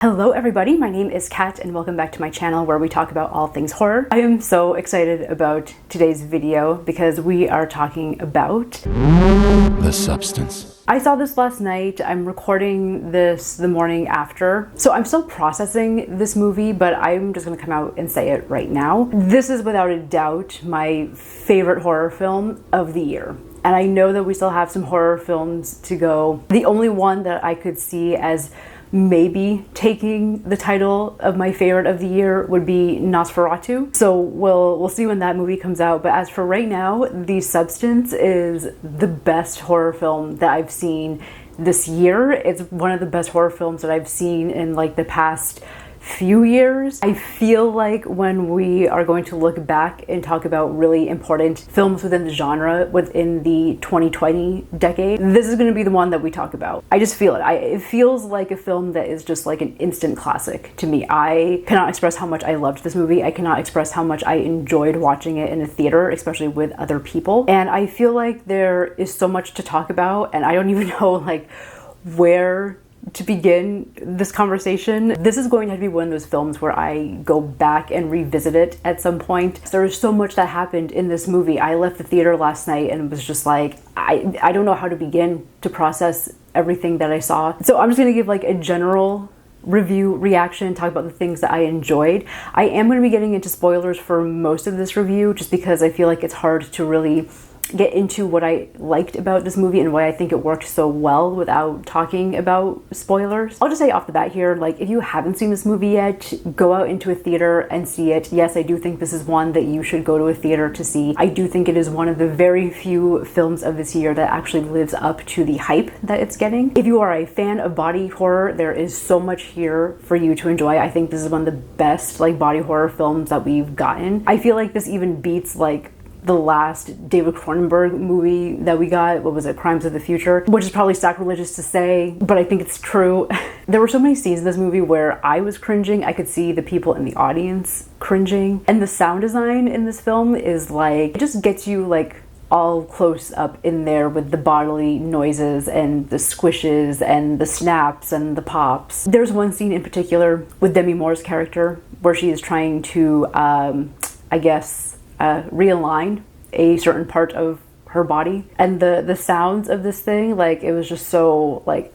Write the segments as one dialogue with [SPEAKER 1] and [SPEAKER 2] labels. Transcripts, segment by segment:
[SPEAKER 1] Hello everybody, my name is Kat and welcome back to my channel where we talk about all things horror. I am so excited about today's video because we are talking about
[SPEAKER 2] The Substance.
[SPEAKER 1] I saw this last night. I'm recording this the morning after, so I'm still processing this movie, but I'm just gonna come out and say it right now. This is without a doubt my favorite horror film of the year. And I know that we still have some horror films to go. The only one that I could see as maybe taking the title of my favorite of the year would be Nosferatu. So we'll see when that movie comes out. But as for right now, The Substance is the best horror film that I've seen this year. It's one of the best horror films that I've seen in like the past few years. I feel like when we are going to look back and talk about really important films within the genre within the 2020 decade, this is going to be the one that we talk about. I just feel it. It feels like a film that is just like an instant classic to me. I cannot express how much I loved this movie. I cannot express how much I enjoyed watching it in a theater, especially with other people. And I feel like there is so much to talk about, and I don't even know like where to begin this conversation. This is going to be one of those films where I go back and revisit it at some point. There is so much that happened in this movie. I left the theater last night and was just like, I don't know how to begin to process everything that I saw. So I'm just gonna give like a general review reaction, talk about the things that I enjoyed. I am going to be getting into spoilers for most of this review just because I feel like it's hard to really get into what I liked about this movie and why I think it worked so well without talking about spoilers. I'll just say off the bat here, like if you haven't seen this movie yet, go out into a theater and see it. Yes, I do think this is one that you should go to a theater to see. I do think it is one of the very few films of this year that actually lives up to the hype that it's getting. If you are a fan of body horror, there is so much here for you to enjoy. I think this is one of the best like body horror films that we've gotten. I feel like this even beats like the last David Cronenberg movie that we got, what was it, Crimes of the Future, which is probably sacrilegious to say, but I think it's true. There were so many scenes in this movie where I was cringing. I could see the people in the audience cringing. And the sound design in this film is like, it just gets you like all close up in there with the bodily noises and the squishes and the snaps and the pops. There's one scene in particular with Demi Moore's character where she is trying to, realign a certain part of her body, and the sounds of this thing, like it was just so like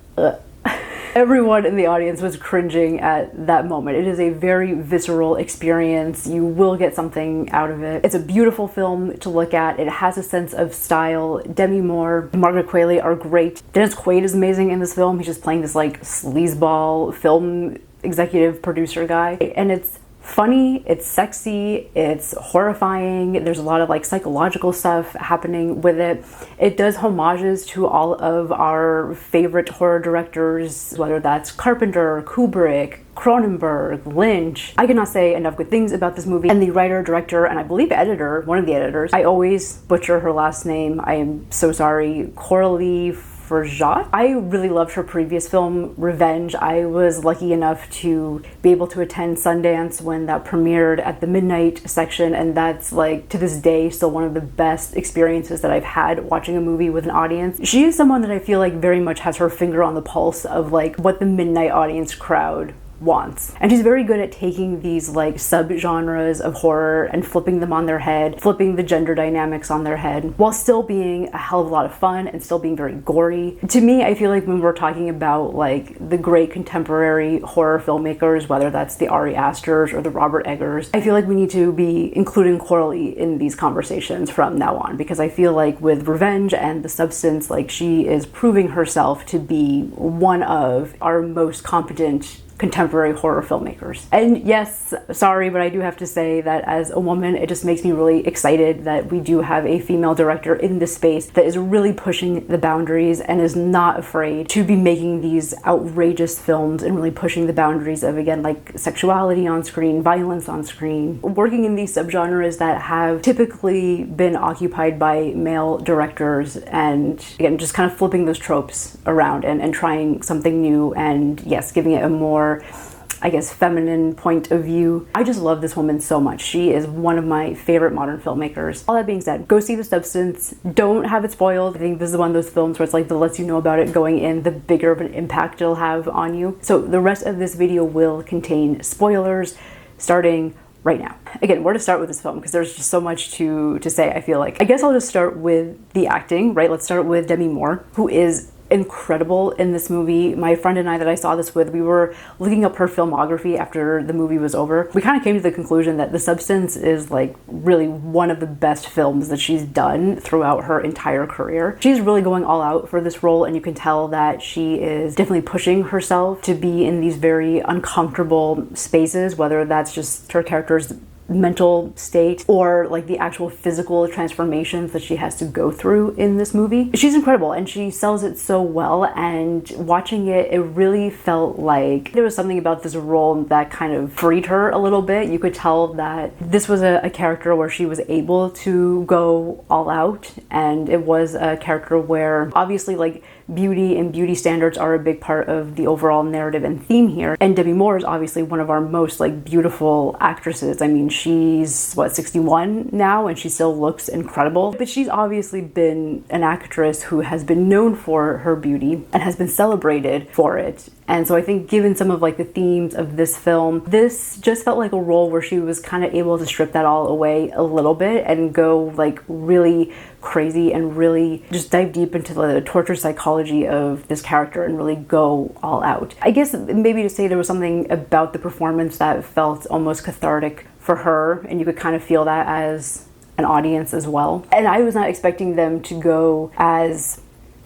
[SPEAKER 1] everyone in the audience was cringing at that moment. It is a very visceral experience. You will get something out of it. It's a beautiful film to look at. It has a sense of style. Demi Moore, Margaret Qualley are great. Dennis Quaid is amazing in this film. He's just playing this like sleazeball film executive producer guy, and it's funny, it's sexy, it's horrifying. There's a lot of like psychological stuff happening with it. It does homages to all of our favorite horror directors, whether that's Carpenter, Kubrick, Cronenberg, Lynch. I cannot say enough good things about this movie. And the writer, director, and I believe editor, one of the editors, I always butcher her last name. I am so sorry. Coralie Fargeat. I really loved her previous film, Revenge. I was lucky enough to be able to attend Sundance when that premiered at the midnight section, and that's like to this day still one of the best experiences that I've had watching a movie with an audience. She is someone that I feel like very much has her finger on the pulse of like what the midnight audience crowd wants. And she's very good at taking these like sub-genres of horror and flipping them on their head, flipping the gender dynamics on their head, while still being a hell of a lot of fun and still being very gory. To me, I feel like when we're talking about like the great contemporary horror filmmakers, whether that's the Ari Asters or the Robert Eggers, I feel like we need to be including Coralie in these conversations from now on, because I feel like with Revenge and The Substance, like she is proving herself to be one of our most competent contemporary horror filmmakers. And yes, sorry, but I do have to say that as a woman, it just makes me really excited that we do have a female director in this space that is really pushing the boundaries and is not afraid to be making these outrageous films and really pushing the boundaries of, again, like sexuality on screen, violence on screen, working in these subgenres that have typically been occupied by male directors, and again, just kind of flipping those tropes around and trying something new, and yes, giving it a more I guess, feminine point of view. I just love this woman so much. She is one of my favorite modern filmmakers. All that being said, go see The Substance. Don't have it spoiled. I think this is one of those films where it's like the less you know about it going in, the bigger of an impact it'll have on you. So the rest of this video will contain spoilers starting right now. Again, where to start with this film, because there's just so much to say, I feel like. I guess I'll just start with the acting, right? Let's start with Demi Moore, who is incredible in this movie. My friend and I that I saw this with, we were looking up her filmography after the movie was over. We kind of came to the conclusion that The Substance is like really one of the best films that she's done throughout her entire career. She's really going all out for this role, and you can tell that she is definitely pushing herself to be in these very uncomfortable spaces, whether that's just her character's mental state or like the actual physical transformations that she has to go through in this movie. She's incredible and she sells it so well, and watching it, it really felt like there was something about this role that kind of freed her a little bit. You could tell that this was a character where she was able to go all out, and it was a character where obviously like beauty and beauty standards are a big part of the overall narrative and theme here. And Demi Moore is obviously one of our most like beautiful actresses. I mean, she's what, 61 now, and she still looks incredible. But she's obviously been an actress who has been known for her beauty and has been celebrated for it. And so I think given some of like the themes of this film, this just felt like a role where she was kind of able to strip that all away a little bit and go like really crazy and really just dive deep into the torture psychology of this character and really go all out. I guess maybe to say there was something about the performance that felt almost cathartic for her, and you could kind of feel that as an audience as well. And I was not expecting them to go as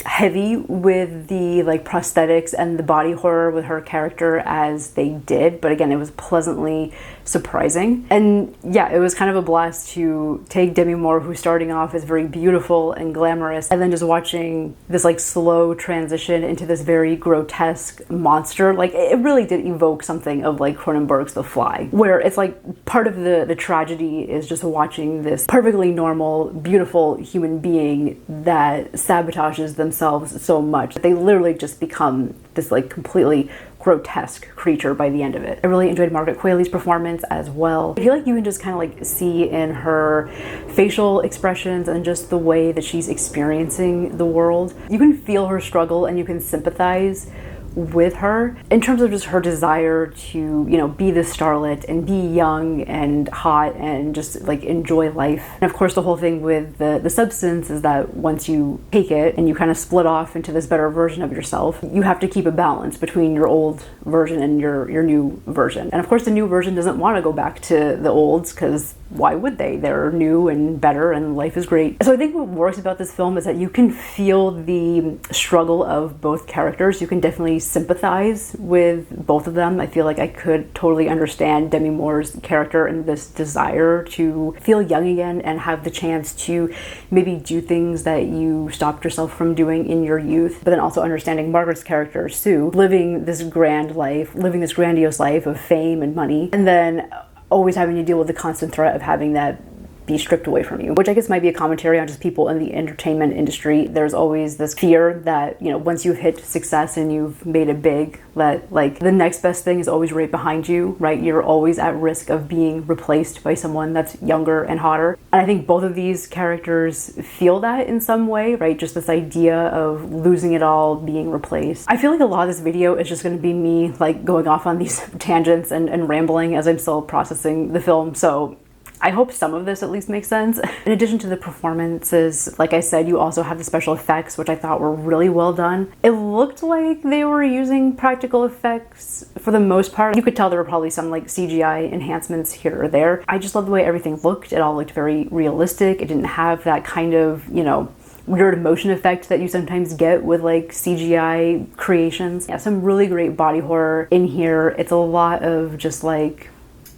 [SPEAKER 1] heavy with the like prosthetics and the body horror with her character as they did, but again, it was pleasantly surprising. And yeah, it was kind of a blast to take Demi Moore, who's starting off as very beautiful and glamorous, and then just watching this like slow transition into this very grotesque monster. Like it really did evoke something of like Cronenberg's The Fly, where it's like part of the tragedy is just watching this perfectly normal, beautiful human being that sabotages themselves so much that they literally just become this like completely grotesque creature by the end of it. I really enjoyed Margaret Qualley's performance as well. I feel like you can just kind of like see in her facial expressions and just the way that she's experiencing the world. You can feel her struggle and you can sympathize with her in terms of just her desire to, you know, be this starlet and be young and hot and just like enjoy life. And of course the whole thing with the substance is that once you take it and you kind of split off into this better version of yourself, you have to keep a balance between your old version and your new version. And of course the new version doesn't want to go back to the olds, because why would they? They're new and better and life is great. So I think what works about this film is that you can feel the struggle of both characters. You can definitely sympathize with both of them. I feel like I could totally understand Demi Moore's character and this desire to feel young again and have the chance to maybe do things that you stopped yourself from doing in your youth. But then also understanding Margaret's character, Sue, living this grand life, living this grandiose life of fame and money, and then always having to deal with the constant threat of having that be stripped away from you, which I guess might be a commentary on just people in the entertainment industry. There's always this fear that, you know, once you've hit success and you've made it big, that like the next best thing is always right behind you, right? You're always at risk of being replaced by someone that's younger and hotter. And I think both of these characters feel that in some way, right? Just this idea of losing it all, being replaced. I feel like a lot of this video is just going to be me like going off on these tangents and rambling as I'm still processing the film. So I hope some of this at least makes sense. In addition to the performances, like I said, you also have the special effects, which I thought were really well done. It looked like they were using practical effects for the most part. You could tell there were probably some like CGI enhancements here or there. I just love the way everything looked. It all looked very realistic. It didn't have that kind of, you know, weird motion effect that you sometimes get with like CGI creations. Yeah, some really great body horror in here. It's a lot of just like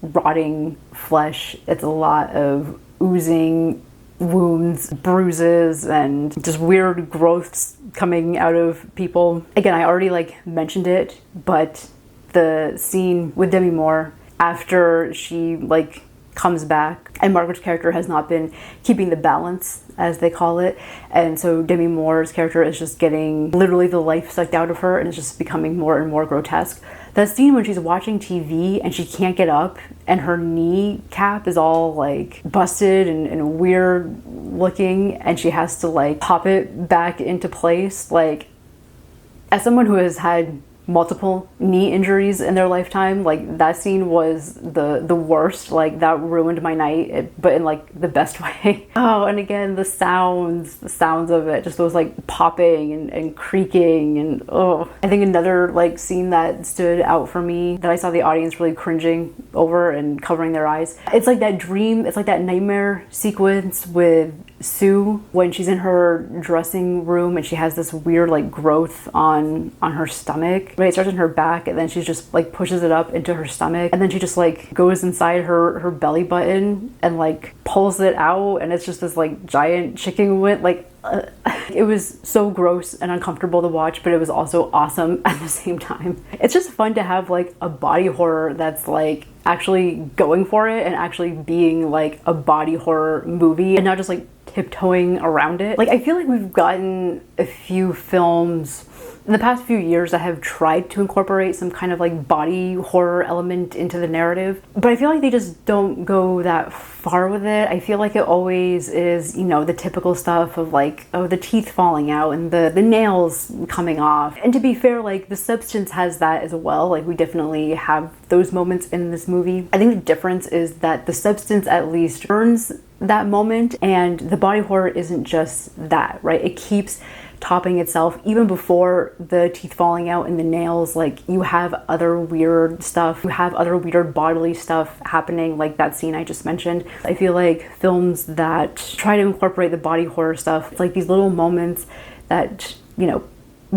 [SPEAKER 1] rotting flesh. It's a lot of oozing wounds, bruises, and just weird growths coming out of people. Again, I already like mentioned it, but the scene with Demi Moore after she like comes back and Margaret's character has not been keeping the balance, as they call it, and so Demi Moore's character is just getting literally the life sucked out of her and it's just becoming more and more grotesque. That scene when she's watching TV and she can't get up and her kneecap is all like busted and weird looking and she has to like pop it back into place. Like, as someone who has had multiple knee injuries in their lifetime, like that scene was the worst. Like, that ruined my night, but in like the best way. Oh, and again, the sounds of it, just those like popping and creaking, and oh. I think another like scene that stood out for me that I saw the audience really cringing over and covering their eyes, it's like that dream, it's like that nightmare sequence with Sue when she's in her dressing room and she has this weird like growth on her stomach. Right, it starts in her back and then she just like pushes it up into her stomach and then she just like goes inside her belly button and like pulls it out and it's just this like giant chicken wing. Like it was so gross and uncomfortable to watch, but it was also awesome at the same time. It's just fun to have like a body horror that's like actually going for it and actually being like a body horror movie and not just like tiptoeing around it. Like, I feel like we've gotten a few films in the past few years that have tried to incorporate some kind of like body horror element into the narrative, but I feel like they just don't go that far with it. I feel like it always is, you know, the typical stuff of like, oh, the teeth falling out and the nails coming off. And to be fair, like The Substance has that as well. Like, we definitely have those moments in this movie. I think the difference is that The Substance at least earns that moment, and the body horror isn't just that, right? It keeps topping itself. Even before the teeth falling out and the nails, like, you have other weird stuff, you have other weird bodily stuff happening, like that scene I just mentioned. I feel like films that try to incorporate the body horror stuff, it's like these little moments that, you know,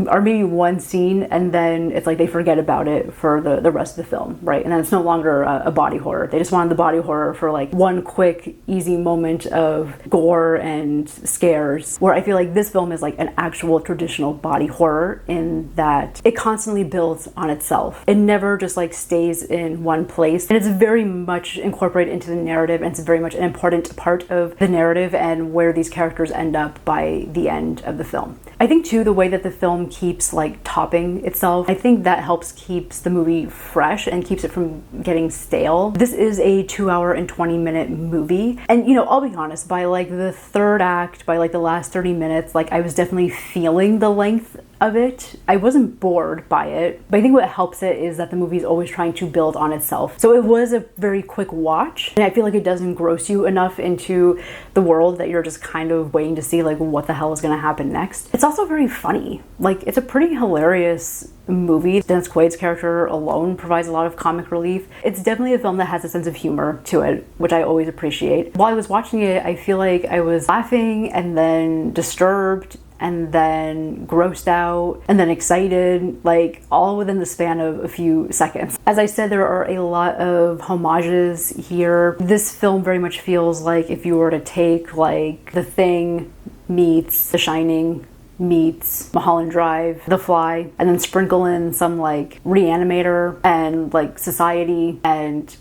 [SPEAKER 1] or maybe one scene and then it's like they forget about it for the rest of the film, right? And then it's no longer a body horror. They just wanted the body horror for like one quick, easy moment of gore and scares, where I feel like this film is like an actual traditional body horror in that it constantly builds on itself. It never just like stays in one place, and it's very much incorporated into the narrative, and it's very much an important part of the narrative and where these characters end up by the end of the film. I think too, the way that the film keeps like topping itself, I think that helps keeps the movie fresh and keeps it from getting stale. This is a 2 hour and 20 minute movie, and you know, I'll be honest, by like the third act, by like the last 30 minutes, like I was definitely feeling the length of it. I wasn't bored by it, but I think what helps it is that the movie is always trying to build on itself. So it was a very quick watch, and I feel like it doesn't engross you enough into the world that you're just kind of waiting to see like what the hell is going to happen next. It's also very funny. Like, it's a pretty hilarious movie. Dennis Quaid's character alone provides a lot of comic relief. It's definitely a film that has a sense of humor to it, which I always appreciate. While I was watching it, I feel like I was laughing and then disturbed and then grossed out and then excited, like all within the span of a few seconds. As I said, there are a lot of homages here. This film very much feels like if you were to take like The Thing meets The Shining meets Mulholland Drive, The Fly, and then sprinkle in some like Reanimator and like Society and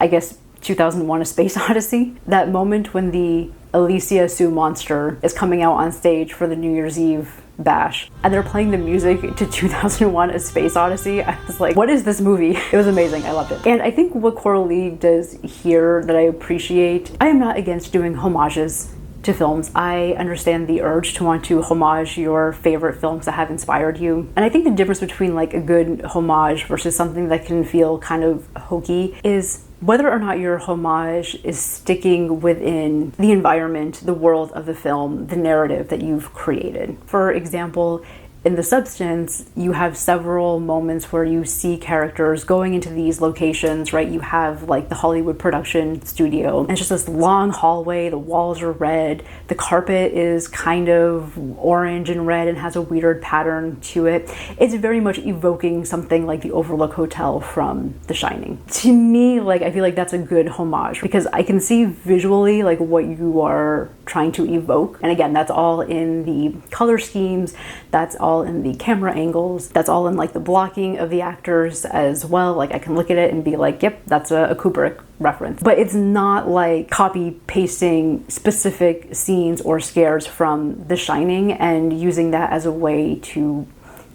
[SPEAKER 1] I guess 2001: A Space Odyssey. That moment when the Alicia Sue monster is coming out on stage for the New Year's Eve bash and they're playing the music to 2001: A Space Odyssey, I was like, what is this movie? It was amazing. I loved it. And I think what Coralie does here that I appreciate, I am not against doing homages to films. I understand the urge to want to homage your favorite films that have inspired you. And I think the difference between like a good homage versus something that can feel kind of hokey is whether or not your homage is sticking within the environment, the world of the film, the narrative that you've created. For example, in The Substance, you have several moments where you see characters going into these locations, right? You have like the Hollywood production studio, and it's just this long hallway, the walls are red, the carpet is kind of orange and red and has a weird pattern to it. It's very much evoking something like the Overlook Hotel from The Shining. To me, like, I feel like that's a good homage because I can see visually like what you are trying to evoke. And again, that's all in the color schemes, that's all in the camera angles, that's all in like the blocking of the actors as well. Like, I can look at it and be like, yep, that's a Kubrick reference. But it's not like copy pasting specific scenes or scares from The Shining and using that as a way to,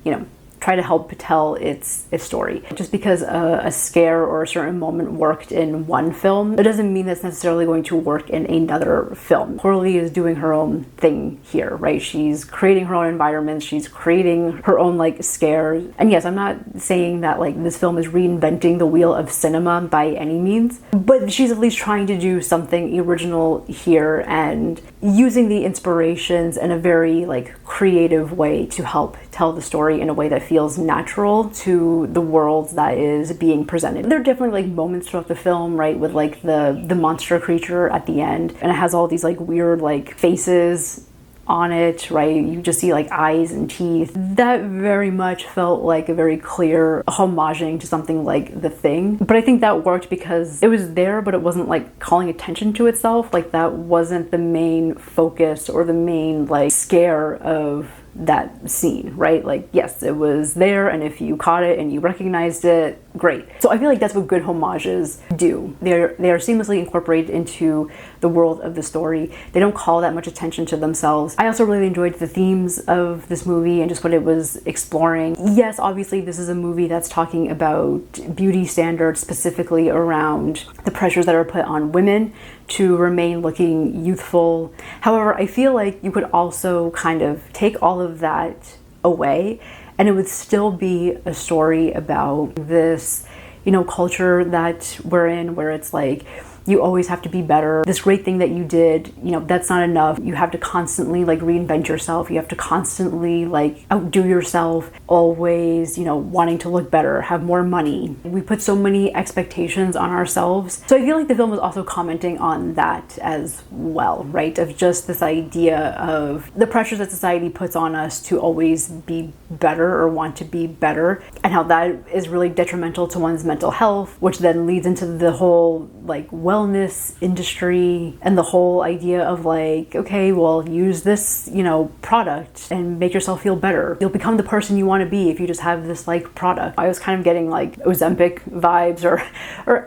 [SPEAKER 1] you know, try to help tell its story. Just because a scare or a certain moment worked in one film, it doesn't mean that's necessarily going to work in another film. Coralie is doing her own thing here, right? She's creating her own environments, she's creating her own like scares. And yes, I'm not saying that like this film is reinventing the wheel of cinema by any means, but she's at least trying to do something original here and using the inspirations in a very like creative way to help tell the story in a way that feels natural to the world that is being presented. There are definitely like moments throughout the film, right, with like the monster creature at the end, and it has all these like weird like faces on it, right? You just see like eyes and teeth. That very much felt like a very clear homaging to something like The Thing. But I think that worked because it was there, but it wasn't like calling attention to itself. Like that wasn't the main focus or the main like scare of that scene, right? Like, yes, it was there, and if you caught it and you recognized it, great. So I feel like that's what good homages do. They are seamlessly incorporated into the world of the story. They don't call that much attention to themselves. I also really enjoyed the themes of this movie and just what it was exploring. Yes, obviously this is a movie that's talking about beauty standards, specifically around the pressures that are put on women to remain looking youthful. However, I feel like you could also kind of take all of that away and it would still be a story about this, culture that we're in, where it's like, you always have to be better. This great thing that you did, that's not enough. You have to constantly like reinvent yourself. You have to constantly like outdo yourself, always, wanting to look better, have more money. We put so many expectations on ourselves. So I feel like the film was also commenting on that as well, right? Of just this idea of the pressures that society puts on us to always be better or want to be better, and how that is really detrimental to one's mental health, which then leads into the whole like wellness industry and the whole idea of like, okay, well, use this, product and make yourself feel better. You'll become the person you want to be if you just have this like product. I was kind of getting like Ozempic vibes or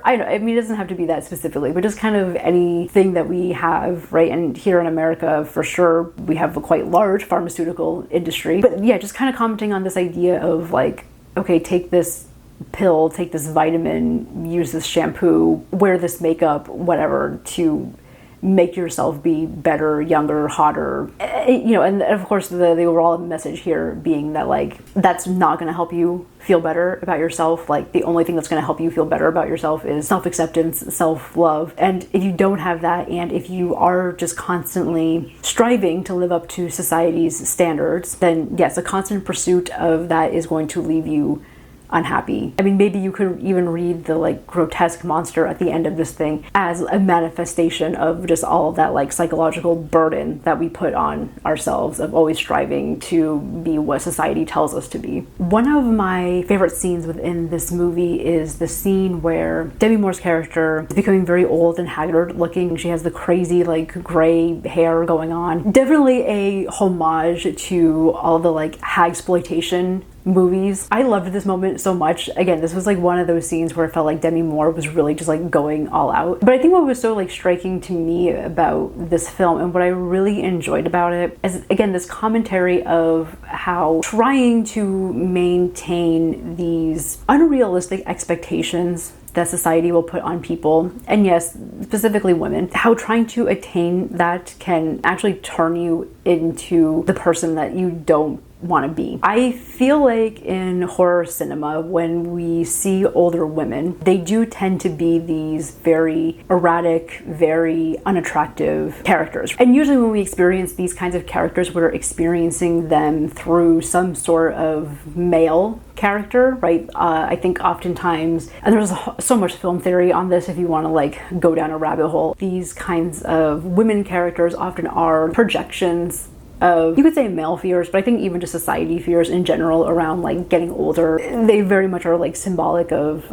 [SPEAKER 1] I don't know, I mean, it doesn't have to be that specifically, but just kind of anything that we have, right? And here in America, for sure, we have a quite large pharmaceutical industry. But yeah, just kind of commenting on this idea of like, okay, take this pill, take this vitamin, use this shampoo, wear this makeup, whatever, to make yourself be better, younger, hotter, and of course the overall message here being that like, that's not going to help you feel better about yourself. Like the only thing that's going to help you feel better about yourself is self-acceptance, self-love. And if you don't have that, and if you are just constantly striving to live up to society's standards, then yes, a constant pursuit of that is going to leave you unhappy. I mean, maybe you could even read the like grotesque monster at the end of this thing as a manifestation of just all of that like psychological burden that we put on ourselves of always striving to be what society tells us to be. One of my favorite scenes within this movie is the scene where Demi Moore's character is becoming very old and haggard looking. She has the crazy like gray hair going on. Definitely a homage to all the like hagsploitation movies. I loved this moment so much. Again, this was like one of those scenes where it felt like Demi Moore was really just like going all out. But I think what was so like striking to me about this film and what I really enjoyed about it is, again, this commentary of how trying to maintain these unrealistic expectations that society will put on people, and yes, specifically women, how trying to attain that can actually turn you into the person that you don't want to be. I feel like in horror cinema, when we see older women, they do tend to be these very erratic, very unattractive characters. And usually when we experience these kinds of characters, we're experiencing them through some sort of male character, right? I think oftentimes, and there's so much film theory on this if you want to like go down a rabbit hole, these kinds of women characters often are projections of, you could say, male fears, but I think even just society fears in general around like getting older. They very much are like symbolic of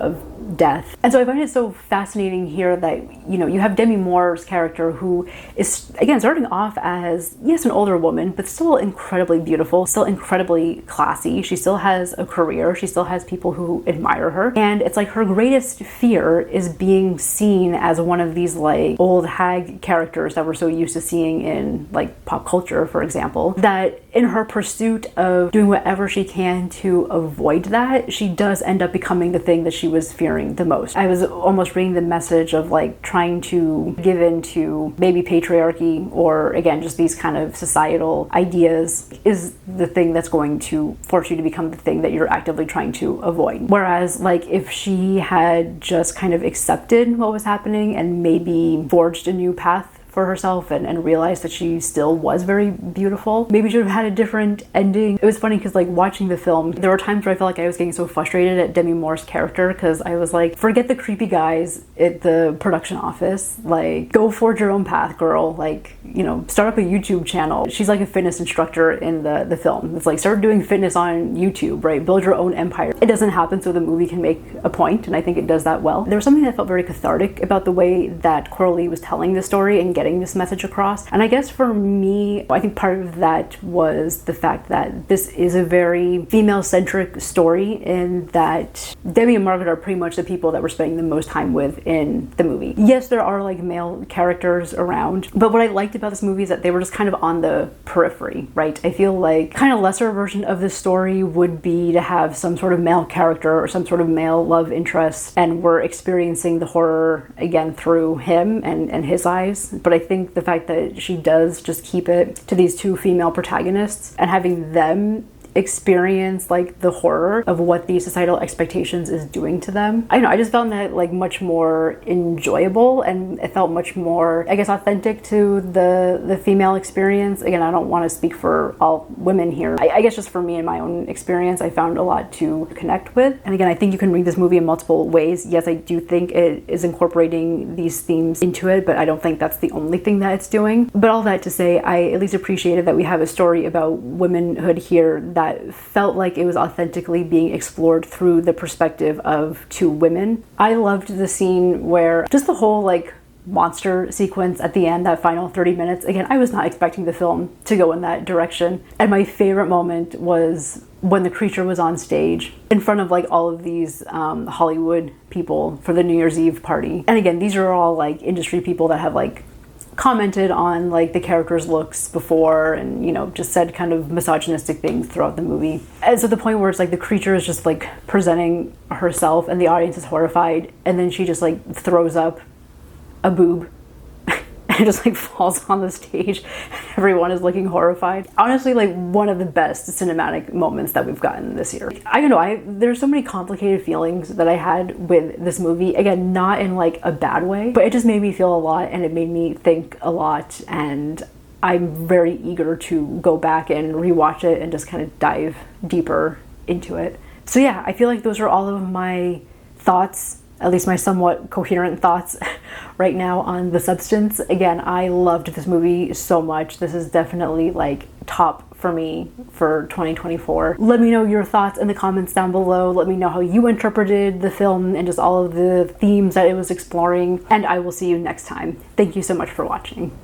[SPEAKER 1] death. And so I find it so fascinating here that, you have Demi Moore's character who is, again, starting off as, yes, an older woman, but still incredibly beautiful, still incredibly classy. She still has a career. She still has people who admire her. And it's like her greatest fear is being seen as one of these like old hag characters that we're so used to seeing in like pop culture, for example. example, that in her pursuit of doing whatever she can to avoid that, she does end up becoming the thing that she was fearing the most. I was almost reading the message of like trying to give in to maybe patriarchy, or again, just these kind of societal ideas is the thing that's going to force you to become the thing that you're actively trying to avoid. Whereas like if she had just kind of accepted what was happening and maybe forged a new path for herself and realized that she still was very beautiful, maybe she would have had a different ending. It was funny because like watching the film, there were times where I felt like I was getting so frustrated at Demi Moore's character, because I was like, forget the creepy guys at the production office, like go forge your own path, girl, like, you know, start up a YouTube channel. She's like a fitness instructor in the film. It's like, start doing fitness on YouTube, right? Build your own empire. It doesn't happen, so the movie can make a point, and I think it does that well. There was something that felt very cathartic about the way that Coralie was telling the story and getting this message across. And I guess for me, I think part of that was the fact that this is a very female-centric story, in that Debbie and Margaret are pretty much the people that we're spending the most time with in the movie. Yes, there are like male characters around, but what I liked about this movie is that they were just kind of on the periphery, right? I feel like kind of lesser version of this story would be to have some sort of male character or some sort of male love interest, and we're experiencing the horror again through him and his eyes. But I think the fact that she does just keep it to these two female protagonists and having them experience like the horror of what these societal expectations is doing to them. I don't know, I just found that like much more enjoyable, and it felt much more, I guess, authentic to the female experience. Again, I don't want to speak for all women here. I guess just for me and my own experience, I found a lot to connect with. And again, I think you can read this movie in multiple ways. Yes, I do think it is incorporating these themes into it, but I don't think that's the only thing that it's doing. But all that to say, I at least appreciated that we have a story about womanhood here that felt like it was authentically being explored through the perspective of two women. I loved the scene where just the whole like monster sequence at the end, that final 30 minutes. Again, I was not expecting the film to go in that direction. And my favorite moment was when the creature was on stage in front of like all of these Hollywood people for the New Year's Eve party. And again, these are all like industry people that have like commented on like the character's looks before, and you know, just said kind of misogynistic things throughout the movie. And so the point where it's like the creature is just like presenting herself and the audience is horrified, and then she just like throws up a boob and just like falls on the stage. Everyone is looking horrified. Honestly, like one of the best cinematic moments that we've gotten this year. I don't know, there's so many complicated feelings that I had with this movie. Again, not in like a bad way, but it just made me feel a lot, and it made me think a lot, and I'm very eager to go back and rewatch it and just kind of dive deeper into it. So yeah, I feel like those are all of my thoughts, at least my somewhat coherent thoughts right now on The Substance. Again, I loved this movie so much. This is definitely like top for me for 2024. Let me know your thoughts in the comments down below. Let me know how you interpreted the film and just all of the themes that it was exploring, and I will see you next time. Thank you so much for watching.